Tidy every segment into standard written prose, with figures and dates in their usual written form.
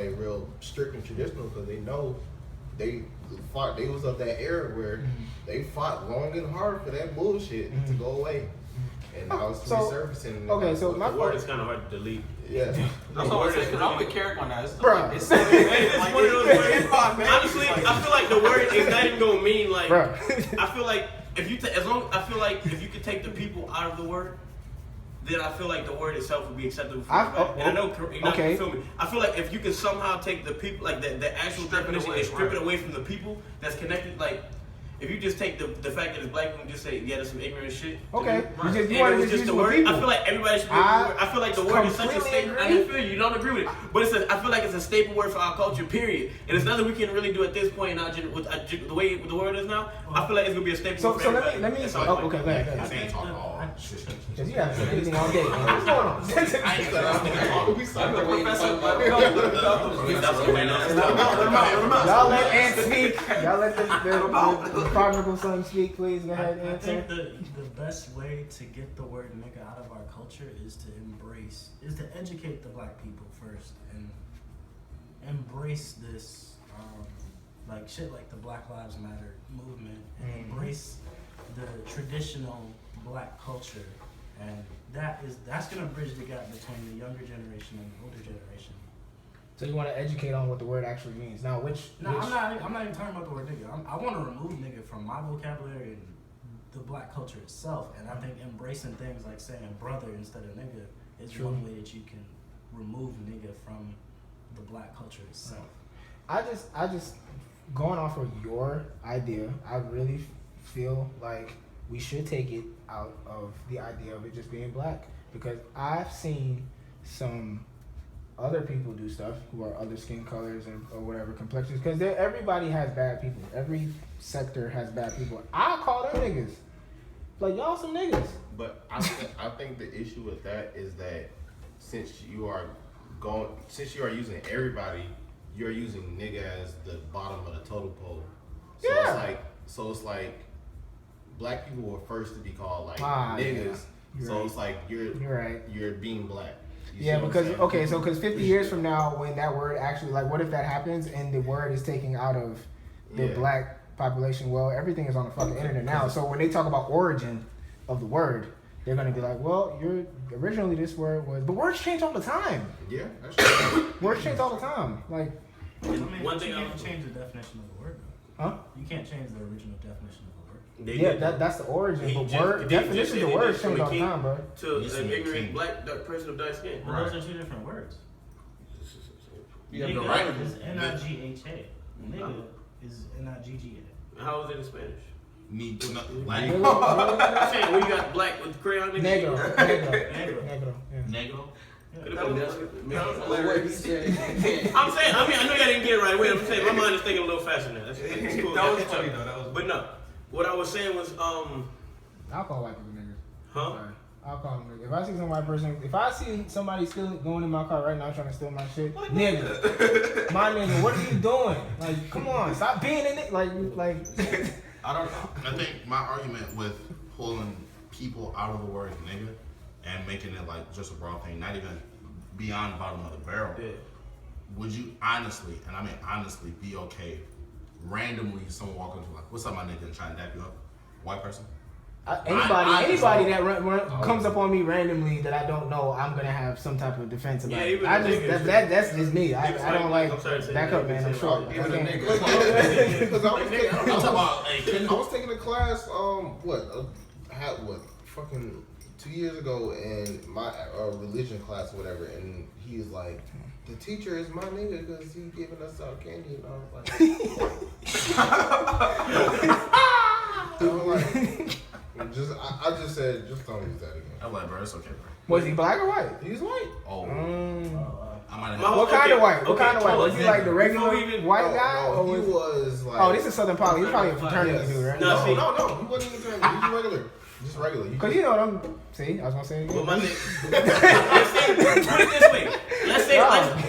they real strict and traditional because they know they fought. They was of that era where they fought long and hard for that bullshit to go away. And now it's resurfacing. Okay, so my word is kind of hard to delete. Yeah. That's what I'm saying, because I'm with Carrick on that. It's Bruh. It's one of those words. Honestly, I feel like the word is not even gonna mean like. Bruh. I feel like if you if you could take the people out of the word, then I feel like the word itself would be acceptable for everybody. And I know you're not gonna feel me. I feel like if you can somehow take the people, like the actual definition, and strip it away from the people that's connected, like. If you just take the fact that it's black people and just say, yeah, that's some ignorant shit. Okay. You want to just the word. I feel like everybody should be I feel like the word is such a staple. I feel you don't agree with it. But I feel like it's a staple word for our culture, period. And it's nothing we can really do at this point in our with the way the word is now. I feel like it's going to be a staple for everybody. So let me okay, go ahead. I ain't talking all shit. Because you haven't said anything all day. What's going on? I ain't said anything. We started the professor. Y'all let Ant speak. Y'all let the prodigal son speak, please. Go ahead, I Ant. think the best way to get the word nigga out of our culture is to educate the black people first and embrace this like shit like the Black Lives Matter movement and embrace the traditional black culture, and that's gonna bridge the gap between the younger generation and the older generation. So you want to educate on what the word actually means. Now, which I'm not even talking about the word nigga. I want to remove nigga from my vocabulary and the black culture itself, and I think embracing things like saying brother instead of nigga is one way that you can remove nigga from the black culture itself. I just going off of your idea, I really feel like we should take it out of the idea of it just being black, because I've seen some other people do stuff who are other skin colors or whatever complexions, because everybody has bad people. Every sector has bad people. I call them niggas. Like, y'all some niggas. But I think the issue with that is that since you are using everybody, you're using nigga as the bottom of the totem pole. So it's like black people were first to be called like niggas. Yeah. So it's like you're right. You're being black. Because 50 years from now, when that word actually, like, what if that happens and the word is taken out of the black population? Well, everything is on the fucking internet now. So when they talk about origin of the word, they're gonna be like, well, originally this word was, but words change all the time. Yeah, that's true. Words change all the time. Like, one thing, you can't change the definition of the word, though. Huh? You can't change the original definition of the word. That's the origin. But definitions of words change all the time, bro. To an ignorant black person of dark skin. Well, those are two different words. Nigga is N-I-G-H-A. Nigga is N-I-G-G-A. How is it in Spanish? Me too. I'm saying when you got black with crayon in it. Negro. I'm saying, I know y'all didn't get it right away. I'm saying my mind is thinking a little faster now. That's cool. That was funny though. But no, what I was saying was I'll call white people niggas. Huh? Sorry. I'll call them niggas. If I see some white person, if I see somebody still going in my car right now trying to steal my shit, nigga, my nigga, what are you doing? Like, come on, stop being in it. Like. I don't know. I think my argument with pulling people out of the word nigga and making it like just a broad thing, not even beyond the bottom of the barrel. Yeah. Would you honestly, and I mean honestly, be okay randomly someone walk into like, what's up, my nigga, and try and dap you up? White person? Anybody that comes up on me randomly that I don't know, I'm gonna have some type of defense about it. That's just me. I don't like back up, man. I'm short. I was taking a class fucking 2 years ago in my religion class or whatever, and he was like, the teacher is my nigga because he giving us our candy, and I was like, I just said, just don't use that again. I'm like, bro, it's okay, bro. Was he black or white? He's white. Oh. What kind of white? What kind of white? Was he like the regular white guy? No, he was like... Oh, this is Southern Poly. He's probably a fraternity dude, right? No, he wasn't even fraternity. He's regular. Just regular. Because you know what I'm... See, I was going to say it again. Well, my nigga... Put it this way. Let's say...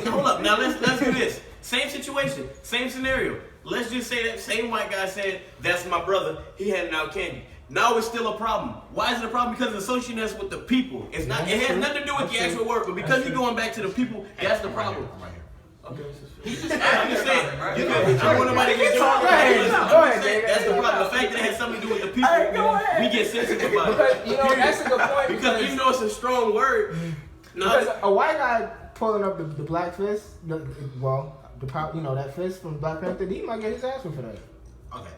Hold up. Now, let's do this. Same situation. Same scenario. Let's just say that same white guy said, that's my brother. He handing out candy. Now it's still a problem. Why is it a problem? Because it's associating us with the people. It's not. It has nothing to do with the actual work, but because you're going back to the people, that's the problem. Okay. He's just I'm just saying. right? You can, I don't want nobody to get Go ahead. That's the problem. The fact that it has something to do with the people, we get sensitive about it. Because that's a good point. Because even though it's a strong word, because a white guy pulling up the black fist, that fist from Black Panther, he might get his ass whipped for that. Okay,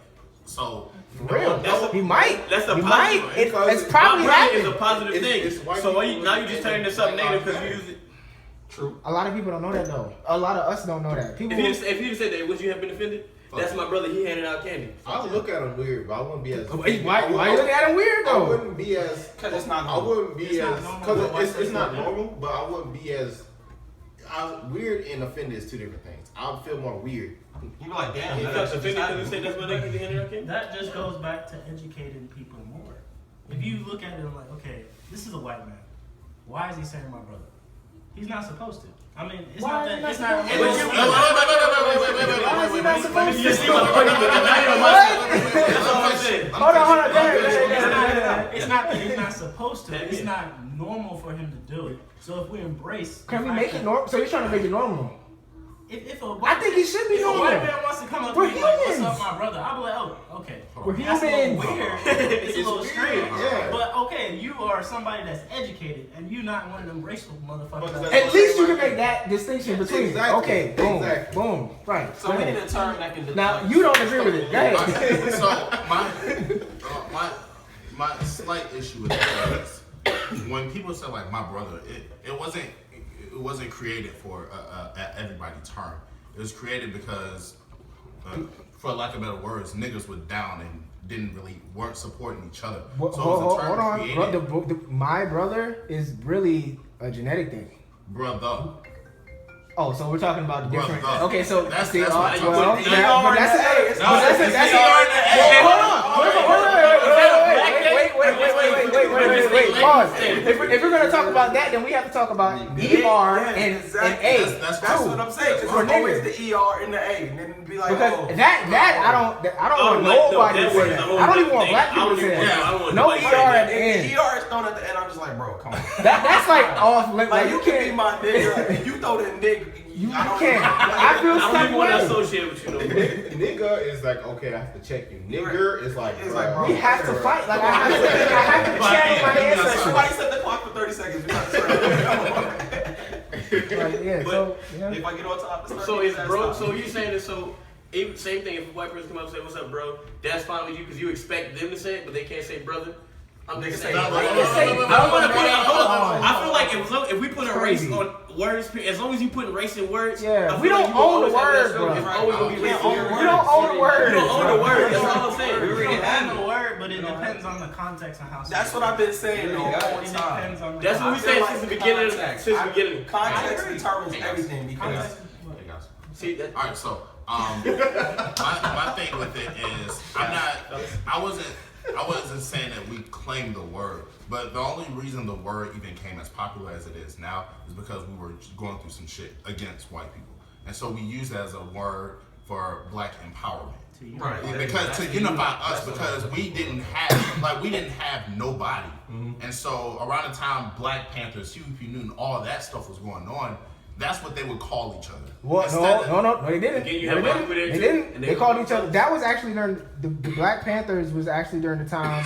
so for real, he might. That's a he positive. might. It's probably happening. It's a positive thing. So now you just turning into something negative because you use it. True. A lot of people don't know that though. A lot of us don't know that. People. If you said that, would you have been offended? That's my brother. He handed out candy. I would look at him weird, but I wouldn't be as. Why you looking at him weird though? I wouldn't be as. Because it's not normal. I wouldn't be because it's not normal, but I wouldn't be as. Weird and offended is two different things. I would feel more weird. You be like, damn. You felt offended because you said that's my nigga. He handed out candy. That just goes back to educating people more. If you look at it like, okay, this is a white man. Why is he saying my brother? He's not supposed to. I mean, it's not that. It's not. Why is he not supposed to? You see my brother? That's all I'm saying. Hold on. It's not that he's not supposed to. It's not normal for him to do it. So if we embrace, can we make it normal? So you're trying to make it normal? I think he should be normal. If a white man wants to come up to me like, "What's up, my brother?" I'll be like, "Oh, okay." We're That's a humans. little weird. It's a little strange. Yeah. But okay, you are somebody that's educated, and you not one of them graceful motherfuckers. At least you can make that distinction between. Exactly. Okay, boom, Exactly. boom, right. So we need a term that can. Now you don't agree with it. Go ahead. So my slight issue with that is when people say like my brother, it wasn't created for everybody's term. It was created because, for lack of better words, niggas were down and weren't supporting each other. So Hold on, my brother is really a genetic thing. Brother. Oh, so we're talking about the different. Brother. Okay, so That's the what that's I'm well, talking but that's Wait, pause. If we're gonna talk about that, then we have to talk about ER and A. That's what I'm saying. Because it's always the ER and the A, and then be like, because that I don't want nobody to say that. I don't even want black people to say that. No ER at the end. The ER is thrown at the end. I'm just like, bro, come on. That's like off. Like you can be my nigga, and you throw that nigga. You can't. I feel I don't even want to way. associate with you no more. Nigga is like, okay, I have to check you. Nigger is like, bro. We have to fight. Like I have to channel my ancestors. Somebody set the clock for 30 seconds. If I get on top, So is bro? So you saying this? So same thing. If a white person come up and say, "What's up, bro?" That's fine with you because you expect them to say it, but they can't say brother. I'm just saying. I don't want to put it. I feel like if we put a race on words, as long as you put race in words, yeah, we don't own the word, bro. It's always gonna be race. We don't own the word. You don't own the word. That's all I'm saying. We really have the word, but it depends on the context and how. That's what I've been saying the whole time. That's what we said since the beginning. Since the beginning, context determines everything because. See, all right, so my thing with it is I wasn't saying that we claimed the word, but the only reason the word even came as popular as it is now is because we were going through some shit against white people, and so we use it as a word for black empowerment. Right. Because to unify us, because we didn't have nobody, and so around the time Black Panthers, Huey P. Newton, all that stuff was going on. That's what they would call each other. What? No, they didn't. They didn't. They called each other. That was actually during the Black Panthers was actually during the time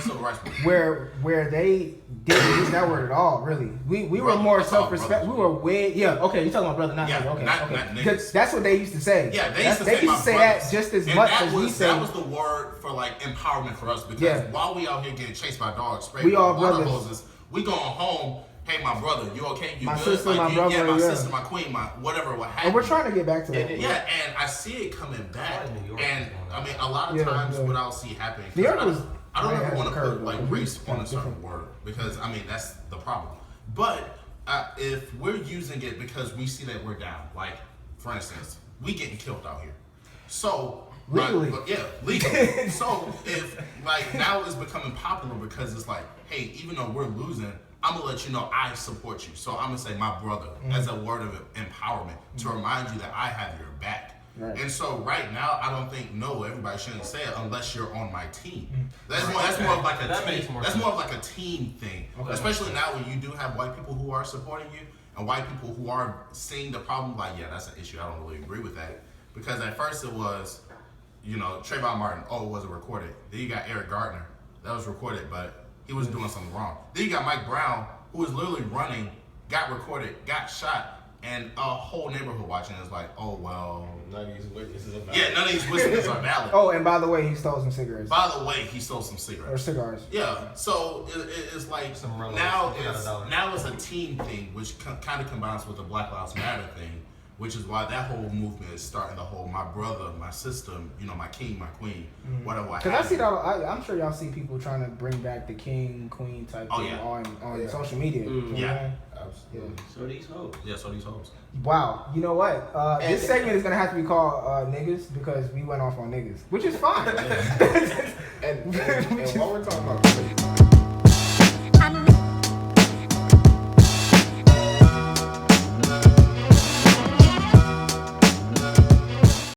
where they didn't use that word at all. Really, we were more self-respect. We were way okay. You talking about brother, not nigga. Okay, not because that's what they used to say. Yeah, they used to say that just as much as we say. That was the word for like empowerment for us because while we out here getting chased by dogs, we all water brothers. hoses, we going home. Hey, my brother, you okay? You my good? Sister, my brother, yeah, my sister, my queen, my whatever, what happened. And we're trying to get back to that. Yeah, and I see it coming back. And I mean, a lot of times what I'll see happening. I don't ever want to put like race on a certain word because I mean that's the problem. But if we're using it because we see that we're down, like for instance, we getting killed out here, so. Legally. Legally. So if like now it's becoming popular because it's like, hey, even though we're losing, I'm gonna let you know I support you. So I'm gonna say my brother as a word of empowerment to remind you that I have your back. Right. And so right now, I don't think everybody shouldn't say it unless you're on my team. That's more of like a team. That's more of like a team thing. Okay. Especially now when you do have white people who are supporting you. and white people who are seeing the problem, like, yeah, that's an issue. I don't really agree with that. Because at first it was, Trayvon Martin, it wasn't recorded. Then you got Eric Gardner, that was recorded, but he was doing something wrong. Then you got Mike Brown, who was literally running, got recorded, got shot, and a whole neighborhood watching is like, oh, well. None of these witnesses are valid. Yeah, none of these witnesses are valid. Oh, and by the way, he stole some cigarettes. He stole some cigarettes. Or cigars. Yeah, so it's like now it's a team thing, which kind of combines with the Black Lives Matter thing, which is why that whole movement is starting the whole my brother, my sister, my king, my queen, whatever. Because I see that, I'm sure y'all see people trying to bring back the king, queen type thing on social media. Yeah. Absolutely. So these hoes. Yeah, so these hoes. Wow, you know what? This segment is gonna have to be called niggas because we went off on niggas, which is fine. And while we're talking about